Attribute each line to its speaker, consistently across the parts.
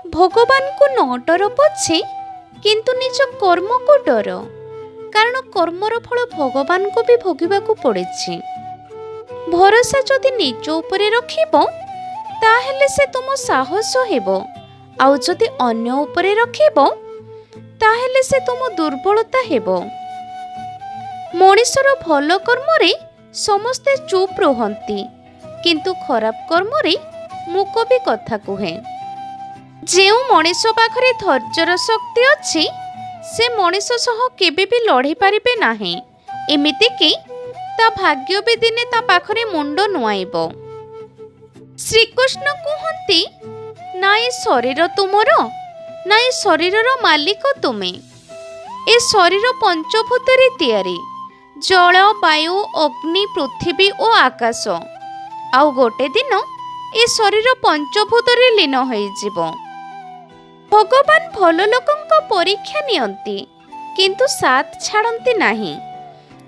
Speaker 1: भगवान को न डर पछे किंतु निज कर्म को डर, कारण कर्मर फल भगवान को भी भोगिबाकू पड़े। भरोसा जदि निज उपरे रखिबो ताहेले से तुम साहस हेबो, आउ जदि अन्य उपरे रखिबो ताहेले से तुम दुर्बलता हेबो। मनिषर भल कर्मरे समस्ते चुप रुहंती, किंतु खराब कर्मरे मुक भी कथा कुहे। जेउ मनिष पाखरे धैर्यर शक्ति अछि से मनिष सह केबे भी लड़ी पारिबे नाही, एमिति कि ता भाग्य भी दिने ता पाखरे मुंड नुआइबो। श्रीकृष्ण कहती, ना ए शरीर तुमर, ना ए शरीरर मालिक तुमे। ए शरीर पंचभूतरे तैयारी, जल वायु अग्नि पृथ्वी और आकाश। आउ गोटे दिन ए शरीर पंचभूतरे लीन होई जिवो। भगवान भल लोकंक परीक्षा नियंती किंतु साथ छाड़ती नाही,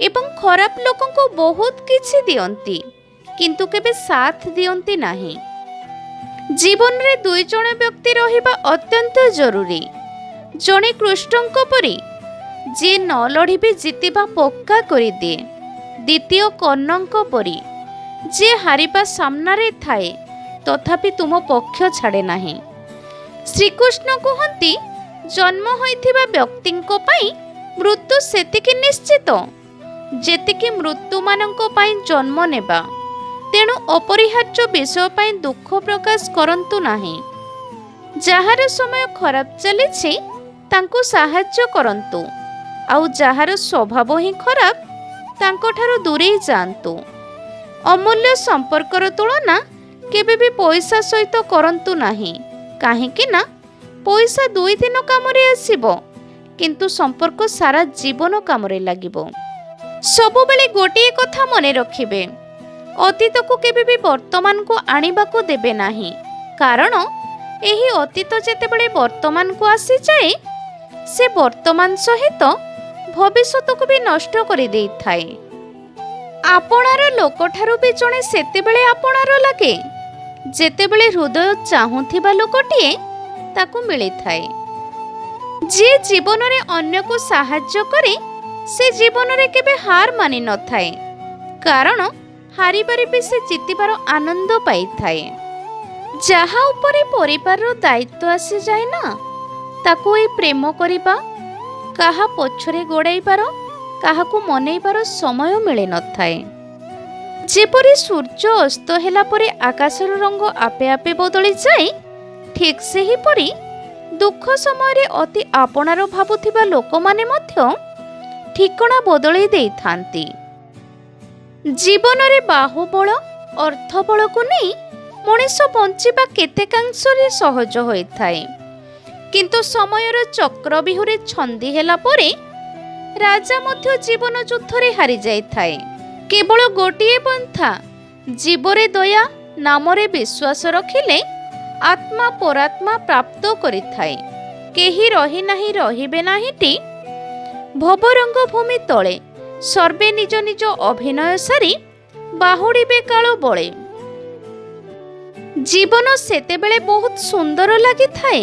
Speaker 1: एवं खराब लोकंको बहुत किछि दियंती किंतु केबे साथ दियंती नाही। जीवन रे दुई जण व्यक्ति रहिबा अत्यंत जरूरी। जणे कृष्णंक परी जे न लड़ी भी जीतिबा पक्का करि दिए, द्वितीय कर्णंक परी जे हारिबा सामना रे थाए तथापि तुम पक्ष छाड़े नाही। श्रीकृष्ण कहती, जन्म होइथिबा व्यक्तिंको पई मृत्यु सेतिकी निश्चित जेतिकी मृत्यु मानंको पई जन्म नेबा। तेणु अपरिहार्य विषय पई दुख प्रकाश करंतु नाही। जाहार समय खराब चलीछि तांको साहाय्य करंतु, आउ जाहार स्वभाव ही खराब तांको ठारो दूरे जांतु। अमूल्य संपर्कर तुलना केबे भी पैसा सहित करंतु नाही, काहेकि ना पैसा दुई दिन काम रे आसीबो किंतु संपर्क सारा जीवन काम रे लागिबो। सब बेले गोटे कथा मने रखिबे, अतीत को केबे भी वर्तमान को आनिबा को देबे नाही, कारण एही अतीत जेतेबेले वर्तमान को आसी जाए से वर्तमान सहित भविष्यत को भी नष्ट करि देई थाए। आपणार लोक ठारू भी जणे सेतेबेले आपणार लागे जेतेबेले हृदय चाहुथिबा लोकटिए ताकू मिली थाए। जे जीवन रे अन्य को साहाय्य करे से जीवन रे केबे हार मानि न थाए, कारण हारिबारे भी से जितिबार आनंद पाई थाए। जहा उपरे परिवार रो दायित्व आसी जाए ना, ताकू ए प्रेम करिबा, काहा पछरे गोड़ाइबार, काहाकू मनैबार समय मिले न थाए। जेपरी सूर्य अस्त हेला परे आकाशर रंग आपे आपे बदली जाए, ठीक से ही परी दुख समय रे अति आपणार भाबुथिबा लोक माने मध्य ठिकणा बदलै देई थांती। जीवन रे बाहुबल अर्थबल को नहीं मनीष बंचिबा केतेकांश रे सहज होई थाए, किंतु समयर चक्र बिहुरे छंदी हेला परे राजा मध्य जीवन युद्ध रे हारि जाई थाए। केवल गोटिए पंथा, जीवरे दया नामरे विश्वास रखिले आत्मा परात्मा प्राप्त करिथाए। केही रही नाही रहिबे नाहीटी भवरंग भूमि तले सर्वे निज निज अभिनय सारी बाहुड़ीबे काल बळे। जीवन सेतेबेले बहुत सुंदर लागि थाए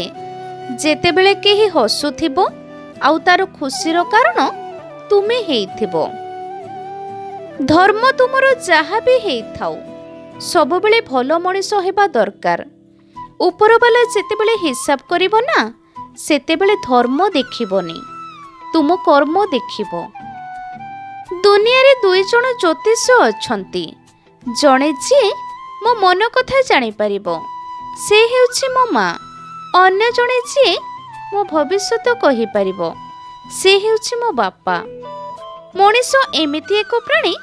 Speaker 1: जेतेबेले केही हसुथिबो आउ तार खुशीर कारण तुमे हेइथिबो। धर्म तुमर जहा भी हेई थाउ सबुबेले भल मनिष हेबा दरकार। उपरवाला जेतेबेले हिसाब करिबो ना सेतेबेले धर्म देखिबोनी, तुम कर्म देखिबो। दुनिया रे दुई जण ज्योतिष अछंती, जणे जे मो मन कथा जानि परिबो से हेउछि मो माँ, अन्य जणे जे मो भविष्यत कहि परिबो से हेउछि मो बापा। मनिष एमिति एक प्राणी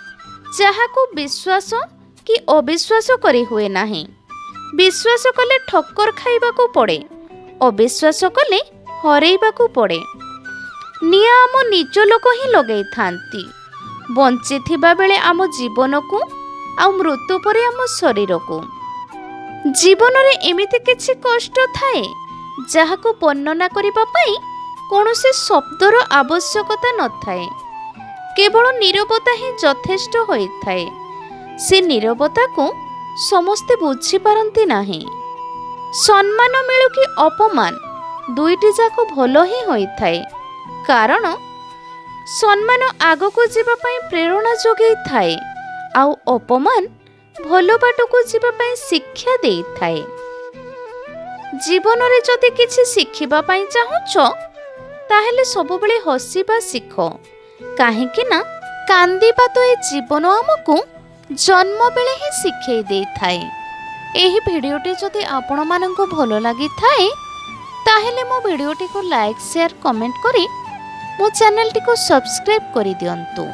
Speaker 1: जहाकू विश्वास कि अविश्वास करी हुए नाही। विश्वास कले ठक्कर खाइबाकू पड़े, अविश्वास कले हरैबाकू पड़े। निया आम निज लोक ही लगै थांती, बंची थिबा बेले आम जीवन को आ मृत्यु परे आम शरीर को। जीवन रे एमिति किछि कष्ट थाए जहाकू वर्णना करिबा पई कोनोसी शब्दर आवश्यकता न थाए, केवल नीरवता ही यथेष्ट होइथाए। से नीरवता को समस्ते बुझी पारंती नाही। ସମ୍ମାନ ମିଳୁ କି ଅପମାନ ଦୁଇଟି ଯାକ ଭଲ ହିଁ ହୋଇଥାଏ। କାରଣ ସମ୍ମାନ ଆଗକୁ ଯିବା ପାଇଁ ପ୍ରେରଣା ଯୋଗାଇଥାଏ, ଆଉ ଅପମାନ ଭଲ ବାଟକୁ ଯିବା ପାଇଁ ଶିକ୍ଷା ଦେଇଥାଏ। ଜୀବନରେ ଯଦି କିଛି ଶିଖିବା ପାଇଁ ଚାହୁଁଛ ତାହେଲେ ସବୁବେଳେ ହସିବା ଶିଖ, କାହିଁକି ନା କାନ୍ଦିବା ତ ଏ ଜୀବନ ଆମକୁ ଜନ୍ମ ବେଳେ ହିଁ ଶିଖେଇ ଦେଇଥାଏ। ଏହି ଭିଡ଼ିଓଟି ଯଦି ଆପଣମାନଙ୍କୁ ଭଲ ଲାଗିଥାଏ ତାହେଲେ ମୋ ଭିଡ଼ିଓଟିକୁ ଲାଇକ୍, ସେୟାର, କମେଣ୍ଟ କରି ମୋ ଚ୍ୟାନେଲଟିକୁ ସବସ୍କ୍ରାଇବ୍ କରିଦିଅନ୍ତୁ।